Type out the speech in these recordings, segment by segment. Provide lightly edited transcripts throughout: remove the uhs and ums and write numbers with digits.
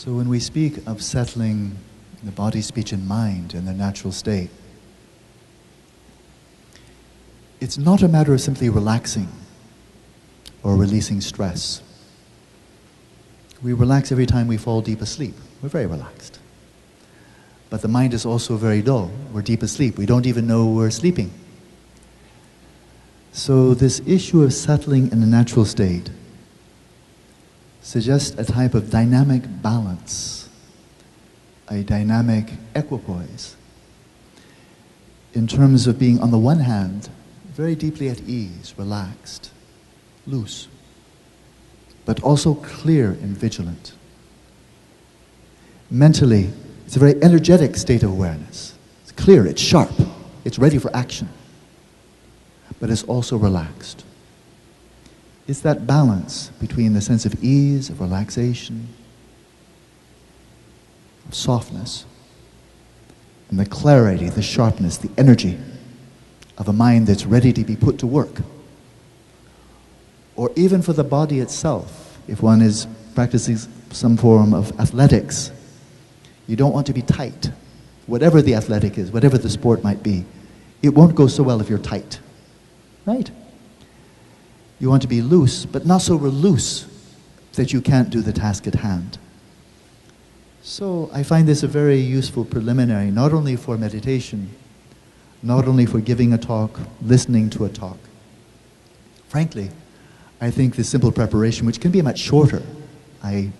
So when we speak of settling the body, speech, and mind in their natural state, it's not a matter of simply relaxing or releasing stress. We relax every time we fall deep asleep. We're very relaxed. But the mind is also very dull. We're deep asleep. We don't even know we're sleeping. So this issue of settling in the natural state suggests a type of dynamic balance, a dynamic equipoise, in terms of being, on the one hand, very deeply at ease, relaxed, loose, but also clear and vigilant. Mentally, it's a very energetic state of awareness. It's clear, it's sharp, it's ready for action, but it's also relaxed. It's that balance between the sense of ease, of relaxation, of softness, and the clarity, the sharpness, the energy of a mind that's ready to be put to work. Or even for the body itself, if one is practicing some form of athletics, you don't want to be tight. Whatever the athletic is, whatever the sport might be, it won't go so well if you're tight, right? You want to be loose, but not so loose that you can't do the task at hand. So I find this a very useful preliminary, not only for meditation, not only for giving a talk, listening to a talk. Frankly, I think this simple preparation, which can be much shorter, I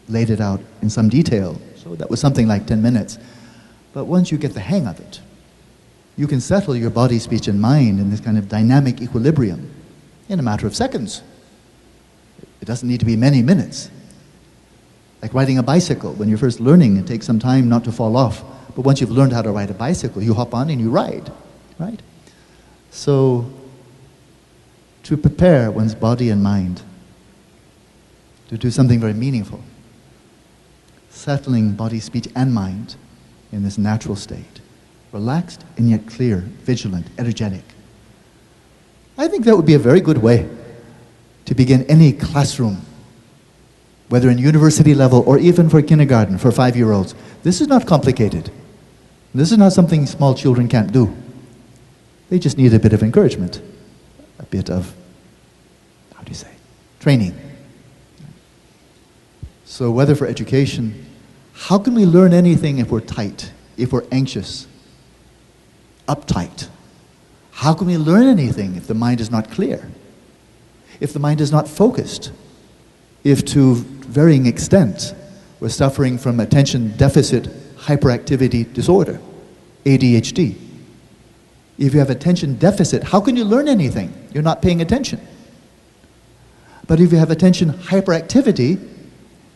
laid it out in some detail, so that was something like 10 minutes. But once you get the hang of it, you can settle your body, speech, and mind in this kind of dynamic equilibrium in a matter of seconds. It doesn't need to be many minutes. Like riding a bicycle. When you're first learning, it takes some time not to fall off. But once you've learned how to ride a bicycle, you hop on and you ride, right? So, to prepare one's body and mind to do something very meaningful, settling body, speech, and mind in this natural state, relaxed and yet clear, vigilant, energetic. I think that would be a very good way to begin any classroom, whether in university level or even for kindergarten, for 5-year-olds. This is not complicated. This is not something small children can't do. They just need a bit of encouragement, a bit of, how do you say, training. So whether for education, how can we learn anything if we're tight, if we're anxious, uptight? How can we learn anything if the mind is not clear? If the mind is not focused? If to varying extent we're suffering from attention deficit hyperactivity disorder, ADHD. If you have attention deficit, how can you learn anything? You're not paying attention. But if you have attention hyperactivity,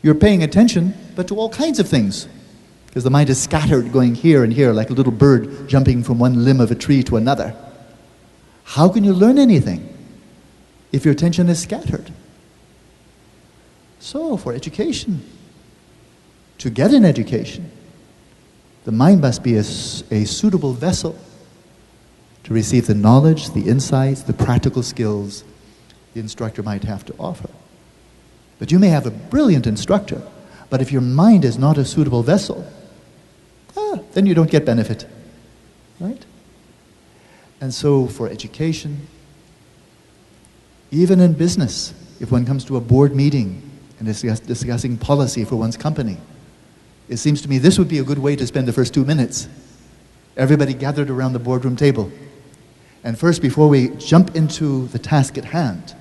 you're paying attention, but to all kinds of things. Because the mind is scattered, going here and here, like a little bird jumping from one limb of a tree to another. How can you learn anything if your attention is scattered? So, for education, to get an education, the mind must be a suitable vessel to receive the knowledge, the insights, the practical skills the instructor might have to offer. But you may have a brilliant instructor, but if your mind is not a suitable vessel, then you don't get benefit, right? And so for education, even in business, if one comes to a board meeting and is discussing policy for one's company, it seems to me this would be a good way to spend the first 2 minutes. Everybody gathered around the boardroom table. And first, before we jump into the task at hand,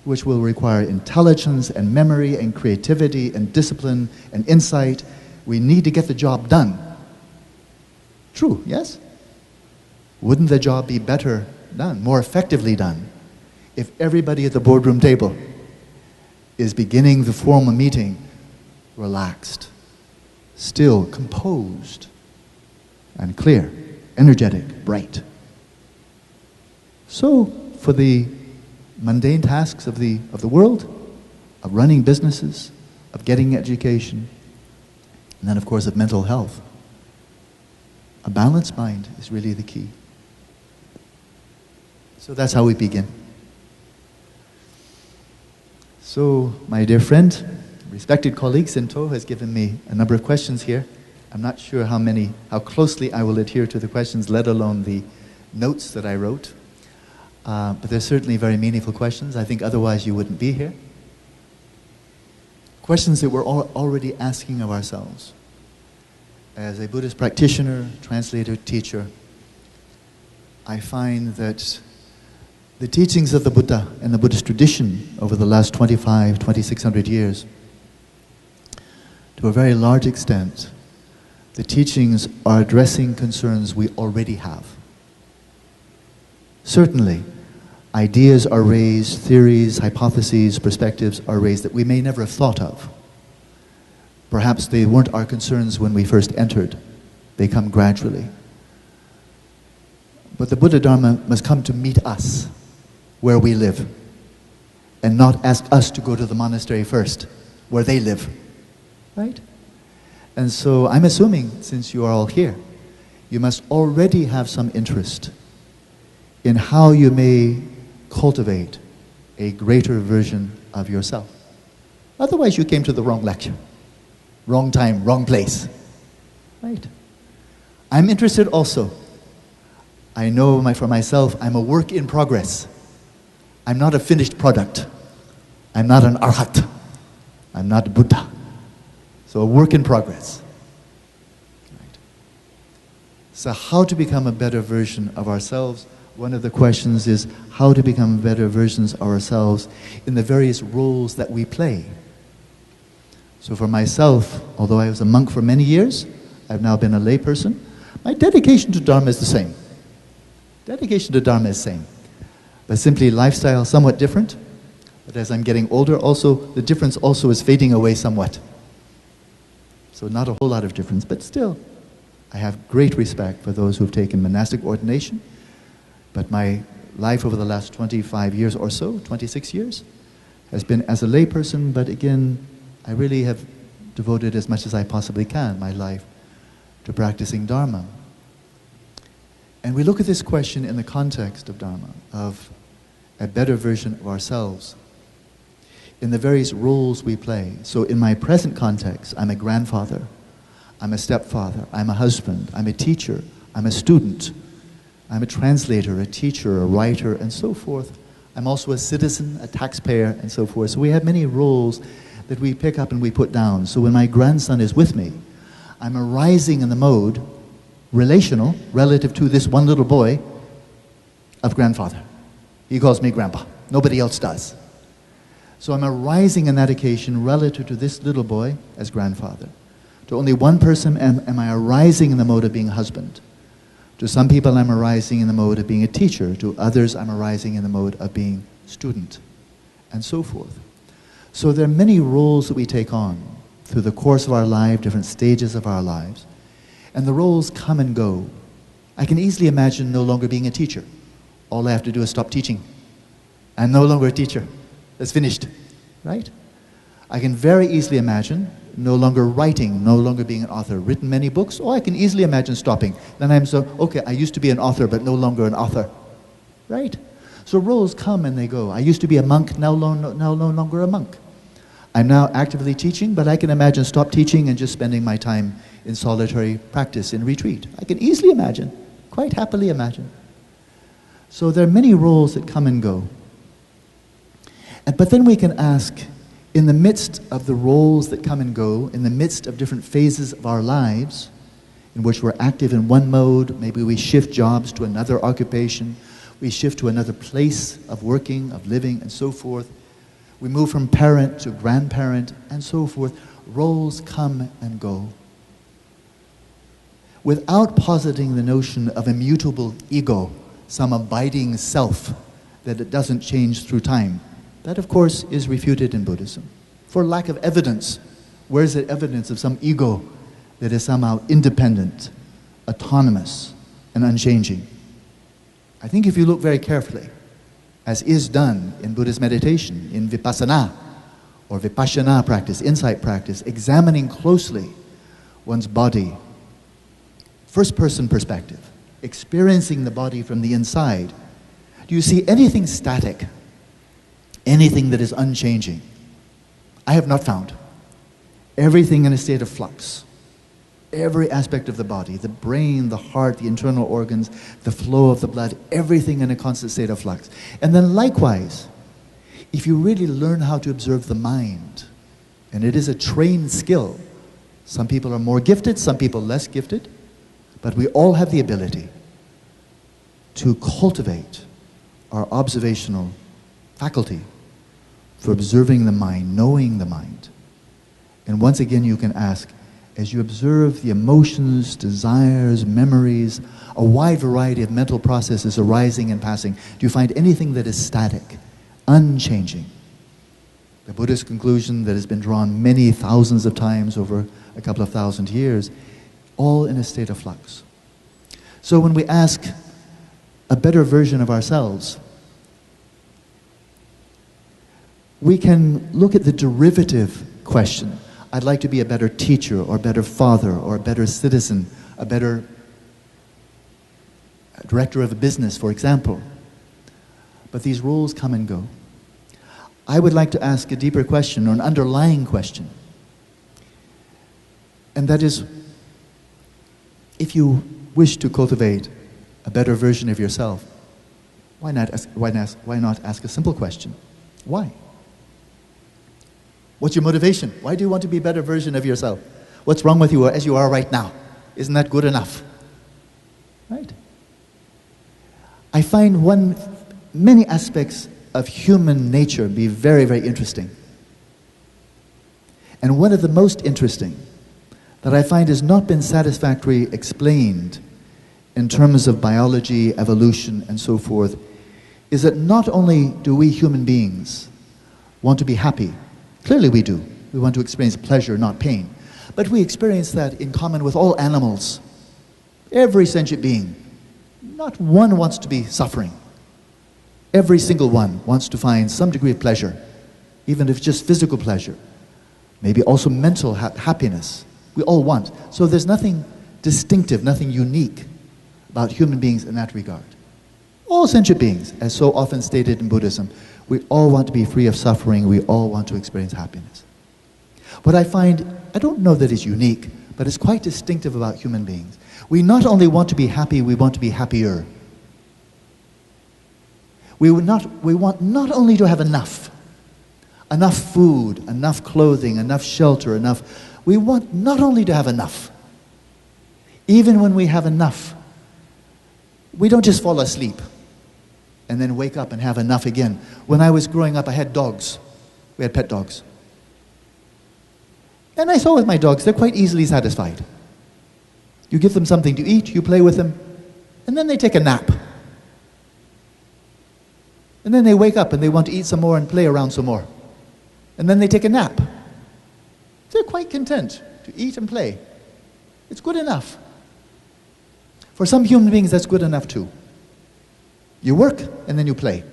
which will require intelligence and memory and creativity and discipline and insight, we need to get the job done. True, yes? Wouldn't the job be better done, more effectively done, if everybody at the boardroom table is beginning the formal meeting relaxed, still, composed, and clear, energetic, bright? So, for the mundane tasks of the world, of running businesses, of getting education, and then of course of mental health, a balanced mind is really the key. So that's how we begin. So, my dear friend, respected colleague Sinto has given me a number of questions here. I'm not sure how closely I will adhere to the questions, let alone the notes that I wrote. But they're certainly very meaningful questions. I think otherwise you wouldn't be here. Questions that we're already asking of ourselves. As a Buddhist practitioner, translator, teacher, I find that the teachings of the Buddha and the Buddhist tradition over the last 2,600 years, to a very large extent, the teachings are addressing concerns we already have. Certainly, ideas are raised, theories, hypotheses, perspectives are raised that we may never have thought of. Perhaps they weren't our concerns when we first entered. They come gradually. But the Buddha Dharma must come to meet us where we live and not ask us to go to the monastery first, where they live. Right? And so I'm assuming, since you are all here, you must already have some interest in how you may cultivate a greater version of yourself. Otherwise you came to the wrong lecture. Wrong time, wrong place. Right? I'm interested also. I know for myself, I'm a work in progress. I'm not a finished product. I'm not an arhat. I'm not Buddha. So a work in progress. Right. So how to become a better version of ourselves? One of the questions is how to become better versions of ourselves in the various roles that we play. So for myself, although I was a monk for many years, I've now been a layperson, my dedication to Dharma is the same. Dedication to Dharma is the same. But simply lifestyle somewhat different. But as I'm getting older, also the difference also is fading away somewhat. So not a whole lot of difference, but still, I have great respect for those who've taken monastic ordination. But my life over the last 25 years or so, 26 years, has been as a layperson, but again, I really have devoted as much as I possibly can, my life, to practicing Dharma. And we look at this question in the context of Dharma, of a better version of ourselves, in the various roles we play. So in my present context, I'm a grandfather, I'm a stepfather, I'm a husband, I'm a teacher, I'm a student, I'm a translator, a teacher, a writer, and so forth. I'm also a citizen, a taxpayer, and so forth. So we have many roles that we pick up and we put down. So when my grandson is with me, I'm arising in the mode, relational, relative to this one little boy, of grandfather. He calls me grandpa. Nobody else does. So I'm arising in that occasion relative to this little boy as grandfather. To only one person am I arising in the mode of being a husband. To some people I'm arising in the mode of being a teacher. To others I'm arising in the mode of being student, and so forth. So there are many roles that we take on through the course of our life, different stages of our lives. And the roles come and go. I can easily imagine no longer being a teacher. All I have to do is stop teaching. I'm no longer a teacher. It's finished, right? I can very easily imagine no longer writing, no longer being an author. Written many books, or I can easily imagine stopping. Then I'm so, okay, I used to be an author, but no longer an author, right? So roles come and they go. I used to be a monk, now no longer a monk. I'm now actively teaching, but I can imagine stop teaching and just spending my time in solitary practice, in retreat. I can easily imagine, quite happily imagine. So there are many roles that come and go. But then we can ask, in the midst of the roles that come and go, in the midst of different phases of our lives, in which we're active in one mode, maybe we shift jobs to another occupation, we shift to another place of working, of living, and so forth. We move from parent to grandparent, and so forth. Roles come and go. Without positing the notion of immutable ego, some abiding self, that it doesn't change through time. That, of course, is refuted in Buddhism. For lack of evidence. Where is the evidence of some ego that is somehow independent, autonomous, and unchanging? I think if you look very carefully, as is done in Buddhist meditation, in vipassana, or vipassana practice, insight practice, examining closely one's body, first-person perspective, experiencing the body from the inside, do you see anything static, anything that is unchanging? I have not found. Everything in a state of flux. Every aspect of the body, the brain, the heart, the internal organs, the flow of the blood, everything in a constant state of flux. And then likewise, if you really learn how to observe the mind, and it is a trained skill, some people are more gifted, some people less gifted, but we all have the ability to cultivate our observational faculty for observing the mind, knowing the mind. And once again you can ask, as you observe the emotions, desires, memories, a wide variety of mental processes arising and passing, do you find anything that is static, unchanging? The Buddhist conclusion that has been drawn many thousands of times over a couple of thousand years, all in a state of flux. So when we ask a better version of ourselves, we can look at the derivative question. I'd like to be a better teacher, or a better father, or a better citizen, a better director of a business, for example. But these roles come and go. I would like to ask a deeper question, or an underlying question. And that is, if you wish to cultivate a better version of yourself, why not ask a simple question? Why? What's your motivation? Why do you want to be a better version of yourself? What's wrong with you as you are right now? Isn't that good enough? Right? I find many aspects of human nature be very, very interesting. And one of the most interesting that I find has not been satisfactorily explained in terms of biology, evolution, and so forth, is that not only do we human beings want to be happy, clearly we do. We want to experience pleasure, not pain. But we experience that in common with all animals. Every sentient being. Not one wants to be suffering. Every single one wants to find some degree of pleasure, even if it's just physical pleasure. Maybe also mental happiness. We all want. So there's nothing distinctive, nothing unique about human beings in that regard. All sentient beings, as so often stated in Buddhism, we all want to be free of suffering, we all want to experience happiness. What I find, I don't know that it's unique, but it's quite distinctive about human beings. We not only want to be happy, we want to be happier. We want not only to have enough food, enough clothing, enough shelter, we want not only to have enough. Even when we have enough, we don't just fall asleep and then wake up and have enough again. When I was growing up, I had dogs. We had pet dogs. And I saw with my dogs, they're quite easily satisfied. You give them something to eat, you play with them, and then they take a nap. And then they wake up and they want to eat some more and play around some more. And then they take a nap. They're quite content to eat and play. It's good enough. For some human beings, that's good enough too. You work and then you play.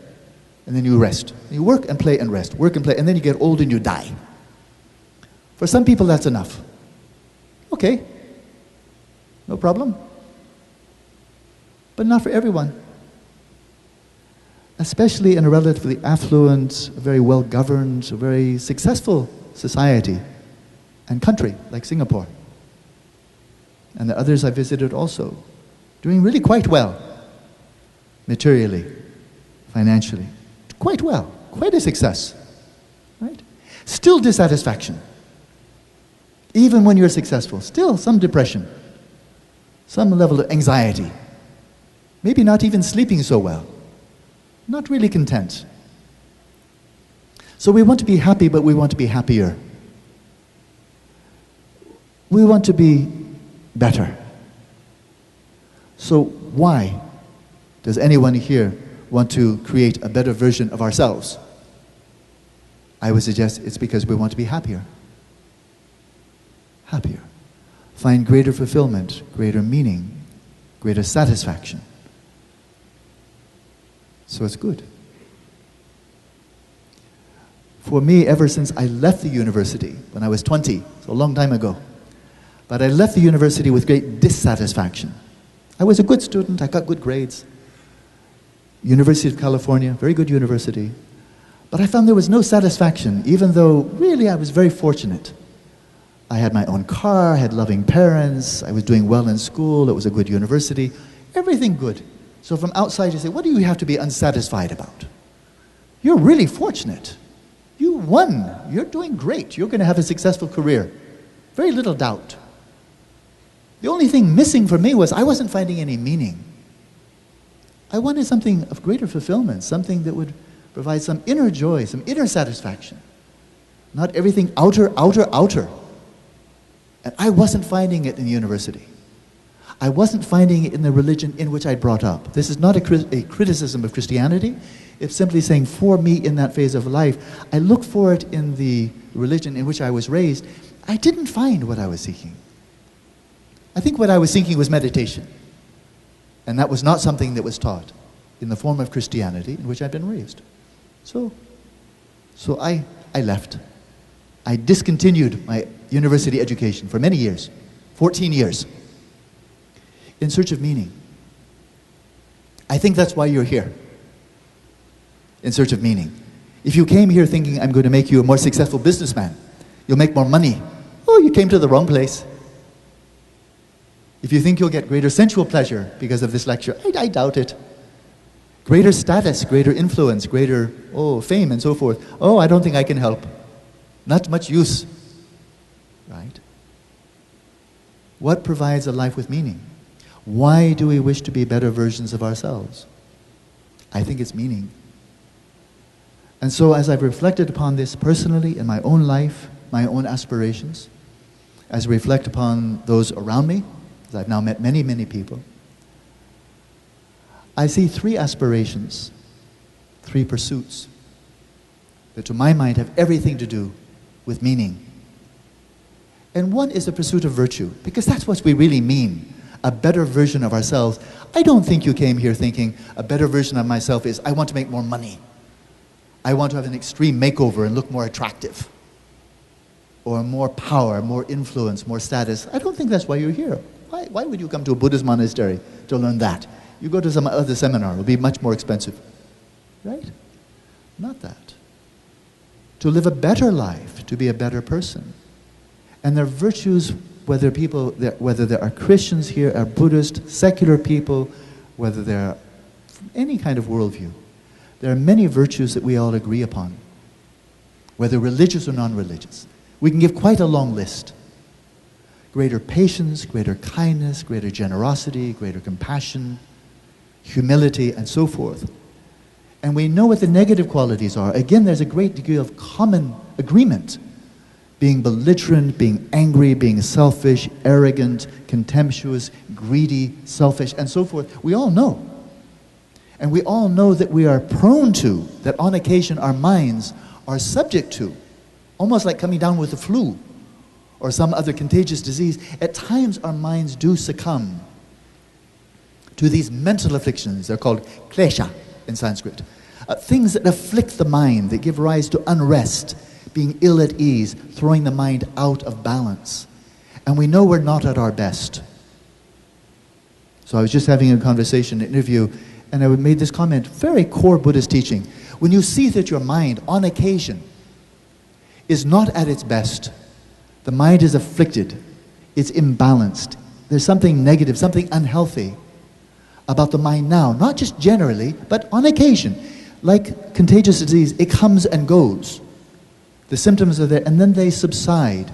And then you rest. You work and play and rest. Work and play. And then you get old and you die. For some people, that's enough. Okay. No problem. But not for everyone. Especially in a relatively affluent, very well-governed, very successful society and country like Singapore. And the others I visited also, doing really quite well, materially, financially. Quite well, quite a success, right? Still dissatisfaction. Even when you're successful, still some depression, some level of anxiety. Maybe not even sleeping so well. Not really content. So we want to be happy, but we want to be happier. We want to be better. So why does anyone here want to create a better version of ourselves? I would suggest it's because we want to be happier. Happier. Find greater fulfillment, greater meaning, greater satisfaction. So it's good. For me, ever since I left the university, when I was 20, so a long time ago, but I left the university with great dissatisfaction. I was a good student, I got good grades. University of California, very good university. But I found there was no satisfaction, even though really I was very fortunate. I had my own car, I had loving parents, I was doing well in school, it was a good university, everything good. So from outside you say, what do you have to be unsatisfied about? You're really fortunate. You won. You're doing great. You're going to have a successful career. Very little doubt. The only thing missing for me was I wasn't finding any meaning. I wanted something of greater fulfillment, something that would provide some inner joy, some inner satisfaction. Not everything outer, outer, outer. And I wasn't finding it in the university. I wasn't finding it in the religion in which I brought up. This is not a criticism of Christianity. It's simply saying for me in that phase of life, I look for it in the religion in which I was raised. I didn't find what I was seeking. I think what I was seeking was meditation. And that was not something that was taught in the form of Christianity in which I'd been raised. So I left. I discontinued my university education for many years, 14 years, in search of meaning. I think that's why you're here, in search of meaning. If you came here thinking, I'm going to make you a more successful businessman, you'll make more money, oh, you came to the wrong place. If you think you'll get greater sensual pleasure because of this lecture, I doubt it. Greater status, greater influence, greater, fame and so forth. Oh, I don't think I can help. Not much use, right? What provides a life with meaning? Why do we wish to be better versions of ourselves? I think it's meaning. And so as I've reflected upon this personally in my own life, my own aspirations, as I reflect upon those around me, as I've now met many, many people, I see three aspirations, three pursuits that to my mind have everything to do with meaning. And one is the pursuit of virtue, because that's what we really mean, a better version of ourselves. I don't think you came here thinking a better version of myself is I want to make more money. I want to have an extreme makeover and look more attractive. Or more power, more influence, more status. I don't think that's why you're here. Why would you come to a Buddhist monastery to learn that? You go to some other seminar, it'll be much more expensive. Right? Not that. To live a better life, to be a better person. And there are virtues, whether there are Christians here, are Buddhist, secular people, whether they're from any kind of worldview. There are many virtues that we all agree upon, whether religious or non-religious. We can give quite a long list. Greater patience, greater kindness, greater generosity, greater compassion, humility, and so forth. And we know what the negative qualities are. Again, there's a great degree of common agreement. Being belligerent, being angry, being selfish, arrogant, contemptuous, greedy, selfish, and so forth. We all know. And we all know that we are prone to, that on occasion our minds are subject to, almost like coming down with the flu or some other contagious disease. At times our minds do succumb to these mental afflictions. They're called klesha in Sanskrit. Things that afflict the mind, that give rise to unrest, being ill at ease, throwing the mind out of balance. And we know we're not at our best. So I was just having a conversation, an interview, and I made this comment, very core Buddhist teaching. When you see that your mind, on occasion, is not at its best, the mind is afflicted, it's imbalanced, there's something negative, something unhealthy about the mind now, not just generally, but on occasion. Like contagious disease, it comes and goes. The symptoms are there, and then they subside.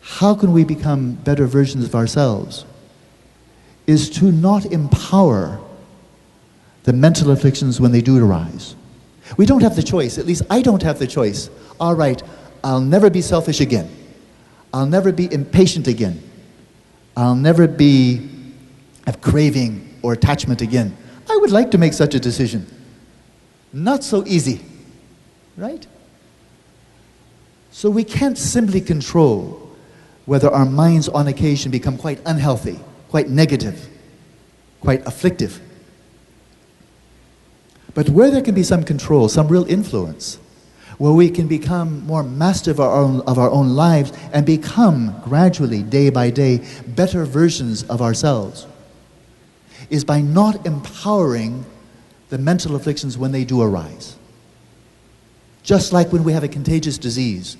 How can we become better versions of ourselves? Is to not empower the mental afflictions when they do arise. We don't have the choice, at least I don't have the choice. All right, I'll never be selfish again. I'll never be impatient again. I'll never have craving or attachment again. I would like to make such a decision. Not so easy, right? So we can't simply control whether our minds on occasion become quite unhealthy, quite negative, quite afflictive. But where there can be some control, some real influence, where we can become more master of our own lives and become gradually, day by day, better versions of ourselves, is by not empowering the mental afflictions when they do arise. Just like when we have a contagious disease,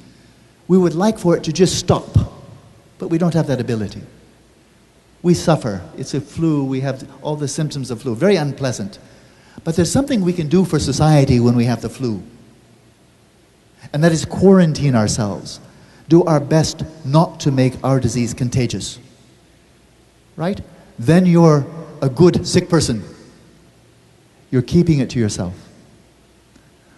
We would like for it to just stop, but we don't have that ability. We suffer. It's a flu. We have all the symptoms of flu. Very unpleasant. But there's something we can do for society when we have the flu. And that is quarantine ourselves. Do our best not to make our disease contagious. Right? Then you're a good sick person. You're keeping it to yourself.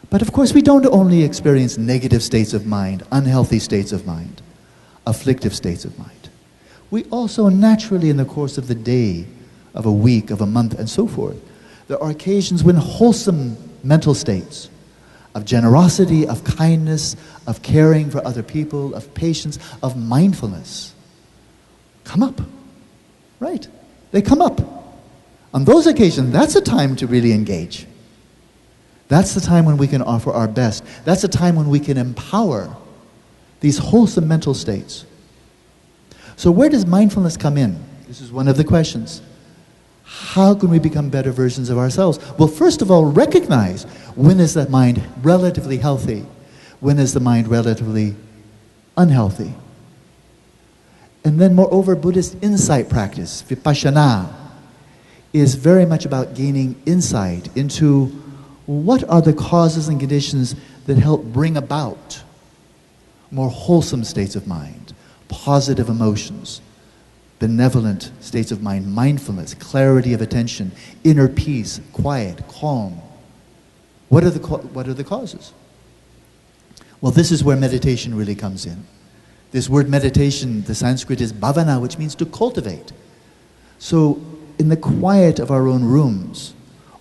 But of course, we don't only experience negative states of mind, unhealthy states of mind, afflictive states of mind. We also naturally, in the course of the day, of a week, of a month, and so forth, there are occasions when wholesome mental states of generosity, of kindness, of caring for other people, of patience, of mindfulness come up. Right? They come up. On those occasions, that's a time to really engage. That's the time when we can offer our best. That's the time when we can empower these wholesome mental states. So where does mindfulness come in? This is one of the questions. How can we become better versions of ourselves? Well, first of all, recognize when is the mind relatively healthy, when is the mind relatively unhealthy. And then moreover, Buddhist insight practice, vipassana, is very much about gaining insight into what are the causes and conditions that help bring about more wholesome states of mind, positive emotions, benevolent states of mind, mindfulness, clarity of attention, inner peace, quiet, calm. What are the causes? Well, this is where meditation really comes in. This word meditation, the Sanskrit is bhavana, which means to cultivate. So in the quiet of our own rooms,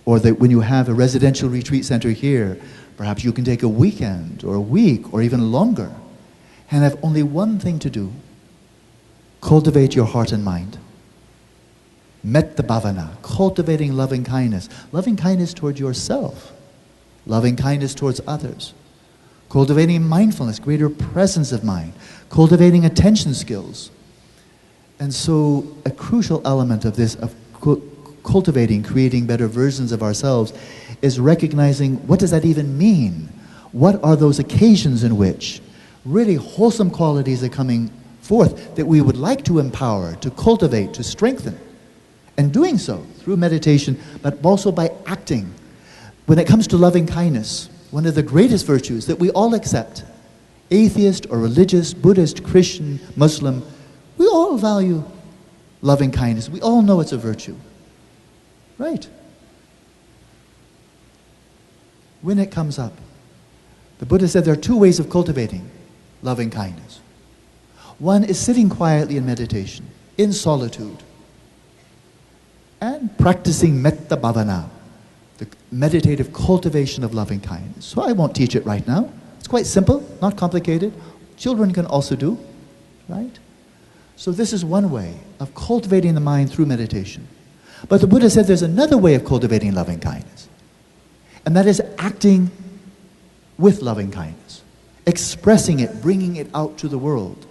or that when you have a residential retreat center here, perhaps you can take a weekend or a week or even longer and have only one thing to do: cultivate your heart and mind. Metta bhavana, cultivating loving kindness toward yourself, loving kindness towards others, cultivating mindfulness, greater presence of mind, cultivating attention skills. And so a crucial element of this, of cultivating, creating better versions of ourselves, is recognizing what does that even mean? What are those occasions in which really wholesome qualities are coming forth that we would like to empower, to cultivate, to strengthen? And doing so through meditation, but also by acting. When it comes to loving kindness, one of the greatest virtues that we all accept, atheist or religious, Buddhist, Christian, Muslim, we all value loving kindness. We all know it's a virtue. Right? When it comes up, the Buddha said there are two ways of cultivating loving kindness. One is sitting quietly in meditation, in solitude, and practicing metta bhavana, the meditative cultivation of loving kindness. So I won't teach it right now. It's quite simple, not complicated. Children can also do, right? So this is one way of cultivating the mind through meditation. But the Buddha said there's another way of cultivating loving kindness. And that is acting with loving kindness. Expressing it, bringing it out to the world.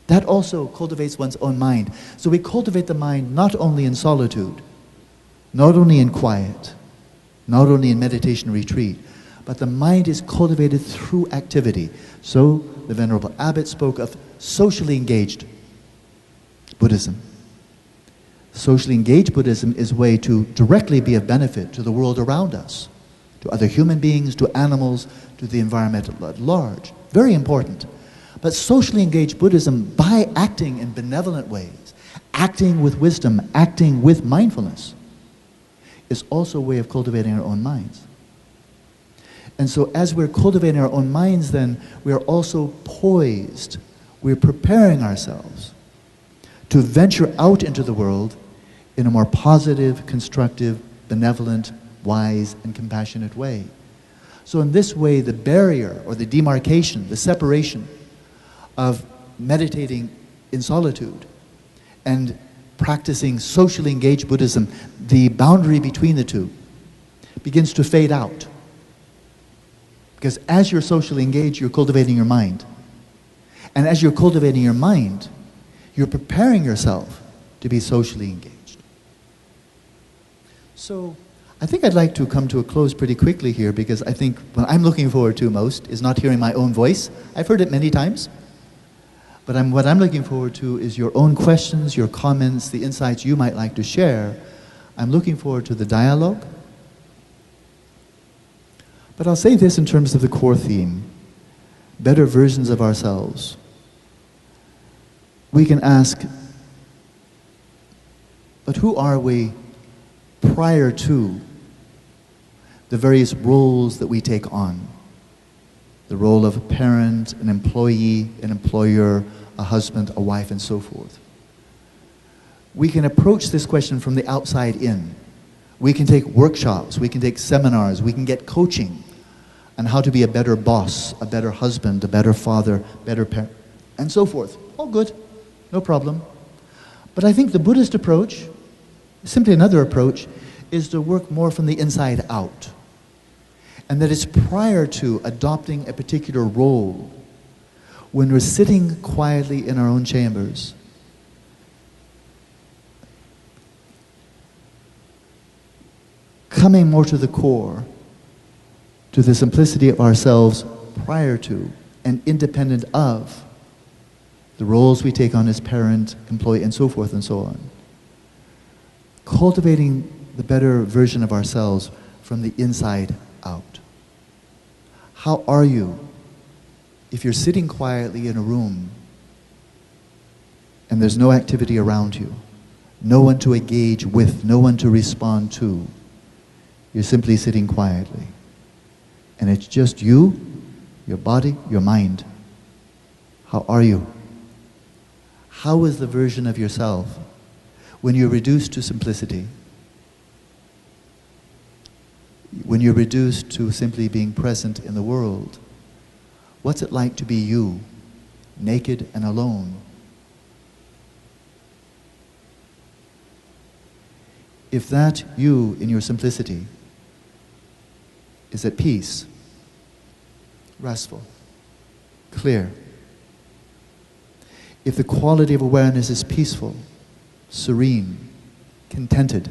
That also cultivates one's own mind. So we cultivate the mind not only in solitude, not only in quiet, not only in meditation retreat, but the mind is cultivated through activity. So the Venerable Abbot spoke of socially engaged Buddhism. Socially engaged Buddhism is a way to directly be of benefit to the world around us, to other human beings, to animals, to the environment at large. Very important. But socially engaged Buddhism, by acting in benevolent ways, acting with wisdom, acting with mindfulness, is also a way of cultivating our own minds. And so as we're cultivating our own minds, then we are also poised, we're preparing ourselves to venture out into the world in a more positive, constructive, benevolent, wise, and compassionate way. So in this way, the barrier or the demarcation, the separation of meditating in solitude and practicing socially engaged Buddhism, the boundary between the two begins to fade out. Because as you're socially engaged, you're cultivating your mind. And as you're cultivating your mind, you're preparing yourself to be socially engaged. So I think I'd like to come to a close pretty quickly here, because I think what I'm looking forward to most is not hearing my own voice. I've heard it many times. But what I'm looking forward to is your own questions, your comments, the insights you might like to share. I'm looking forward to the dialogue. But I'll say this in terms of the core theme: better versions of ourselves. We can ask, but who are we prior to the various roles that we take on? The role of a parent, an employee, an employer, a husband, a wife, and so forth. We can approach this question from the outside in. We can take workshops, we can take seminars, we can get coaching on how to be a better boss, a better husband, a better father, better parent, and so forth. All good, no problem. But I think the Buddhist approach, simply another approach, is to work more from the inside out. And that it's prior to adopting a particular role, when we're sitting quietly in our own chambers, coming more to the core, to the simplicity of ourselves prior to and independent of the roles we take on as parent, employee, and so forth and so on. Cultivating the better version of ourselves from the inside out. How are you if you're sitting quietly in a room and there's no activity around you, no one to engage with, no one to respond to? You're simply sitting quietly. And it's just you, your body, your mind. How are you? How is the version of yourself when you're reduced to simplicity? When you're reduced to simply being present in the world? What's it like to be you, naked and alone? If that you in your simplicity is at peace, restful, clear, if the quality of awareness is peaceful, serene, contented,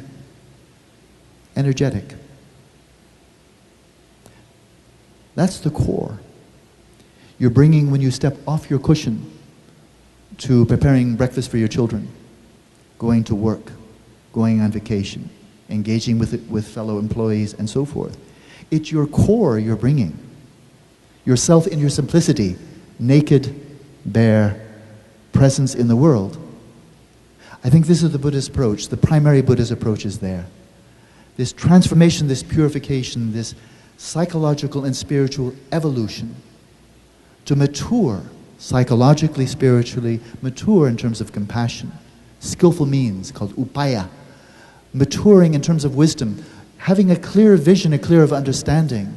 energetic, that's the core. You're bringing, when you step off your cushion to preparing breakfast for your children, going to work, going on vacation, engaging with fellow employees, and so forth. It's your core you're bringing. Yourself in your simplicity, naked, bare, presence in the world. I think this is the Buddhist approach. The primary Buddhist approach is there. This transformation, this purification, this psychological and spiritual evolution to mature psychologically, spiritually, mature in terms of compassion, skillful means called upaya, maturing in terms of wisdom, having a clear vision, a clear of understanding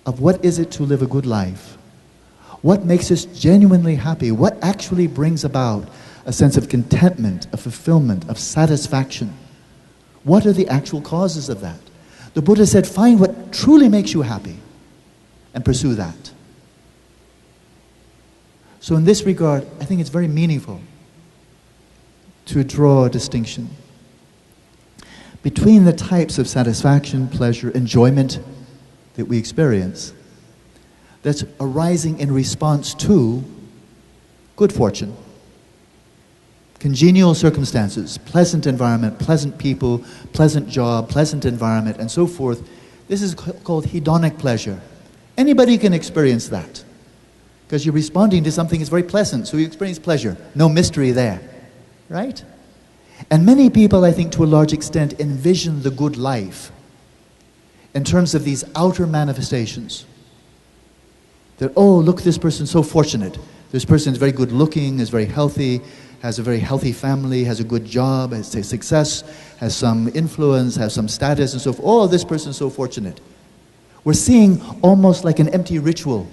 of what is it to live a good life, what makes us genuinely happy, what actually brings about a sense of contentment, of fulfillment, of satisfaction. What are the actual causes of that? The Buddha said, find what truly makes you happy and pursue that. So in this regard, I think it's very meaningful to draw a distinction between the types of satisfaction, pleasure, enjoyment that we experience that's arising in response to good fortune, congenial circumstances, pleasant environment, pleasant people, pleasant job, pleasant environment, and so forth. This is called hedonic pleasure. Anybody can experience that because you're responding to something that's very pleasant, so you experience pleasure. No mystery there, right? And many people, I think, to a large extent, envision the good life in terms of these outer manifestations. That, oh, look, this person's so fortunate. This person is very good looking, is very healthy, has a very healthy family, has a good job, has success, has some influence, has some status, and so forth. Oh, this person's so fortunate. We're seeing almost like an empty ritual.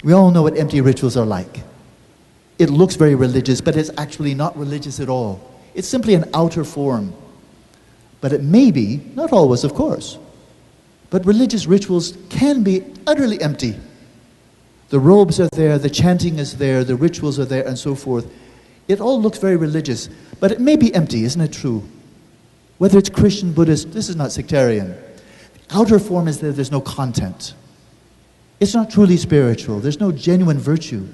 We all know what empty rituals are like. It looks very religious, but it's actually not religious at all. It's simply an outer form. But it may be, not always, of course, but religious rituals can be utterly empty. The robes are there, the chanting is there, the rituals are there, and so forth. It all looks very religious, but it may be empty, isn't it true? Whether it's Christian, Buddhist, this is not sectarian. The outer form is that there's no content. It's not truly spiritual. There's no genuine virtue.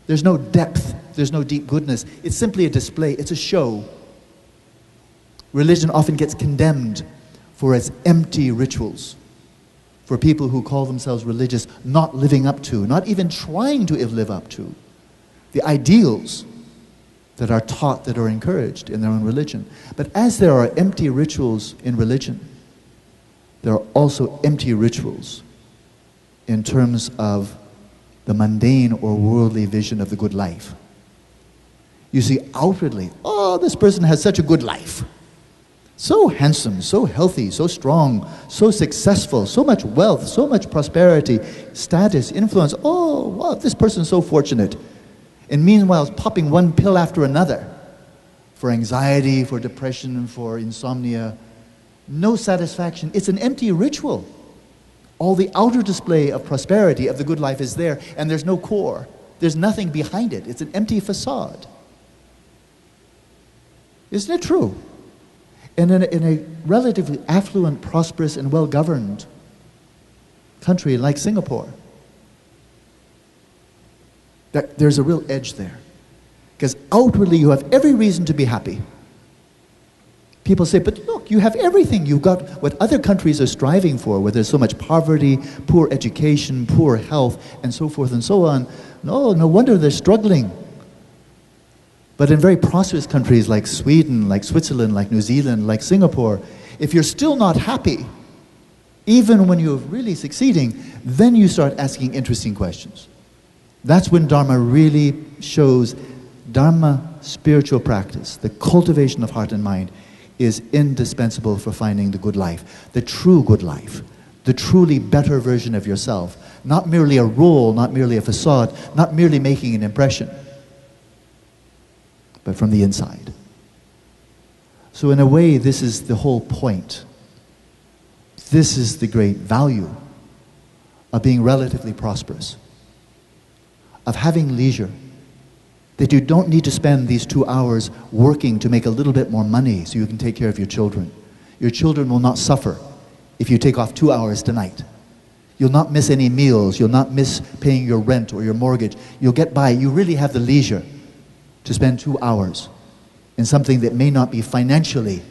There's no depth. There's no deep goodness. It's simply a display. It's a show. Religion often gets condemned for its empty rituals, for people who call themselves religious not living up to, not even trying to live up to the ideals that are taught, that are encouraged in their own religion. But as there are empty rituals in religion, there are also empty rituals in terms of the mundane or worldly vision of the good life. You see, outwardly, oh, this person has such a good life. So handsome, so healthy, so strong, so successful, so much wealth, so much prosperity, status, influence. Oh, wow, this person's so fortunate. And meanwhile, it's popping one pill after another for anxiety, for depression, for insomnia. No satisfaction. It's an empty ritual. All the outer display of prosperity, of the good life is there, and there's no core. There's nothing behind it. It's an empty facade. Isn't it true? And in a relatively affluent, prosperous, and well-governed country like Singapore, there's a real edge there. Because outwardly you have every reason to be happy. People say, but look, you have everything. You've got what other countries are striving for, where there's so much poverty, poor education, poor health, and so forth and so on. No wonder they're struggling. But in very prosperous countries like Sweden, like Switzerland, like New Zealand, like Singapore, if you're still not happy, even when you're really succeeding, then you start asking interesting questions. That's when Dharma really shows Dharma, spiritual practice, the cultivation of heart and mind, is indispensable for finding the good life, the true good life, the truly better version of yourself. Not merely a role, not merely a facade, not merely making an impression, but from the inside. So in a way, this is the whole point. This is the great value of being relatively prosperous, of having leisure, that you don't need to spend these 2 hours working to make a little bit more money so you can take care of your children. Your children will not suffer if you take off 2 hours tonight. You'll not miss any meals. You'll not miss paying your rent or your mortgage. You'll get by. You really have the leisure to spend 2 hours in something that may not be financially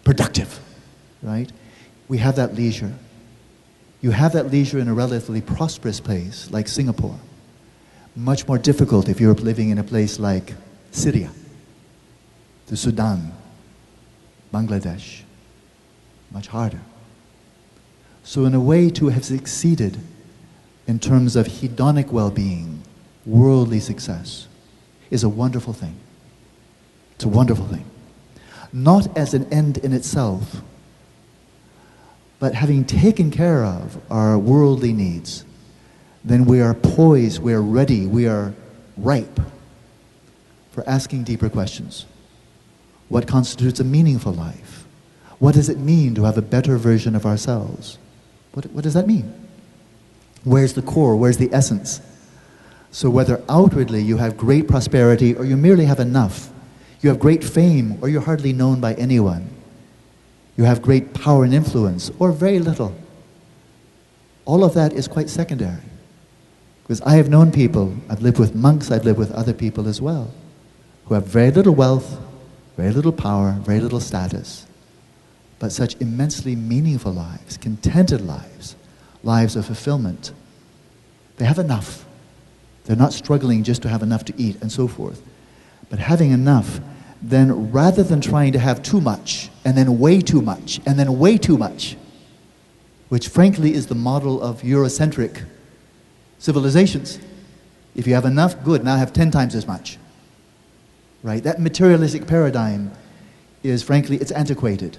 productive, right? We have that leisure. You have that leisure in a relatively prosperous place like Singapore. Much more difficult if you're living in a place like Syria, the Sudan, Bangladesh. Much harder. So in a way, to have succeeded in terms of hedonic well-being, worldly success, is a wonderful thing. It's a wonderful thing. Not as an end in itself, but having taken care of our worldly needs, then we are poised, we are ready, we are ripe for asking deeper questions. What constitutes a meaningful life? What does it mean to have a better version of ourselves? What does that mean? Where's the core? Where's the essence? So whether outwardly you have great prosperity or you merely have enough, you have great fame or you're hardly known by anyone, you have great power and influence or very little, all of that is quite secondary. Because I have known people, I've lived with monks, I've lived with other people as well, who have very little wealth, very little power, very little status, but such immensely meaningful lives, contented lives, lives of fulfillment. They have enough. They're not struggling just to have enough to eat and so forth. But having enough, then rather than trying to have too much, and then way too much, and then way too much, which frankly is the model of Eurocentric civilizations. If you have enough, good, now have 10 times as much. Right? That materialistic paradigm is, frankly, it's antiquated.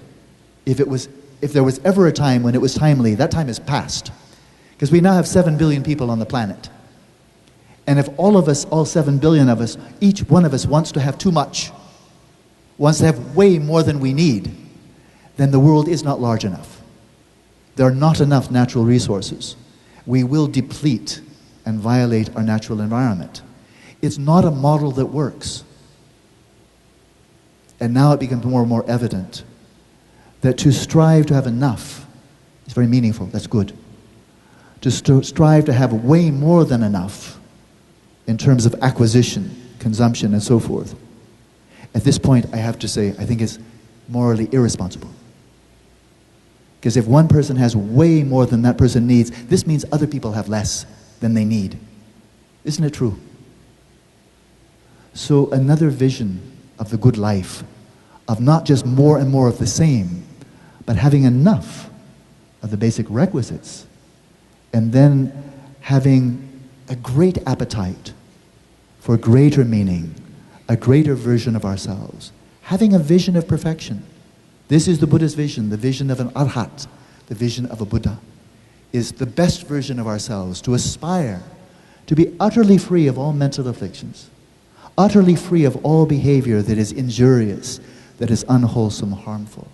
If there was ever a time when it was timely, that time is past. Because we now have 7 billion people on the planet. And if all of us, all 7 billion of us, each one of us wants to have too much, wants to have way more than we need, then the world is not large enough. There are not enough natural resources. We will deplete and violate our natural environment. It's not a model that works. And now it becomes more and more evident that to strive to have enough is very meaningful, that's good. To strive to have way more than enough in terms of acquisition, consumption, and so forth, at this point, I have to say, I think it's morally irresponsible. Because if one person has way more than that person needs, this means other people have less than they need. Isn't it true? So another vision of the good life, of not just more and more of the same, but having enough of the basic requisites, and then having a great appetite for greater meaning, a greater version of ourselves, having a vision of perfection. This is the Buddha's vision, the vision of an arhat, the vision of a Buddha, is the best version of ourselves, to aspire to be utterly free of all mental afflictions, utterly free of all behavior that is injurious, that is unwholesome, harmful.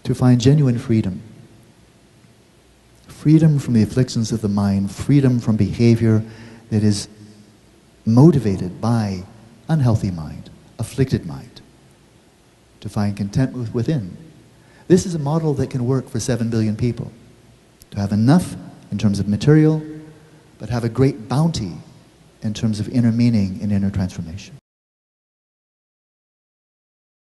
To find genuine freedom. Freedom from the afflictions of the mind, freedom from behavior that is motivated by unhealthy mind, afflicted mind. To find contentment within. This is a model that can work for 7 billion people. To have enough in terms of material, but have a great bounty in terms of inner meaning and inner transformation.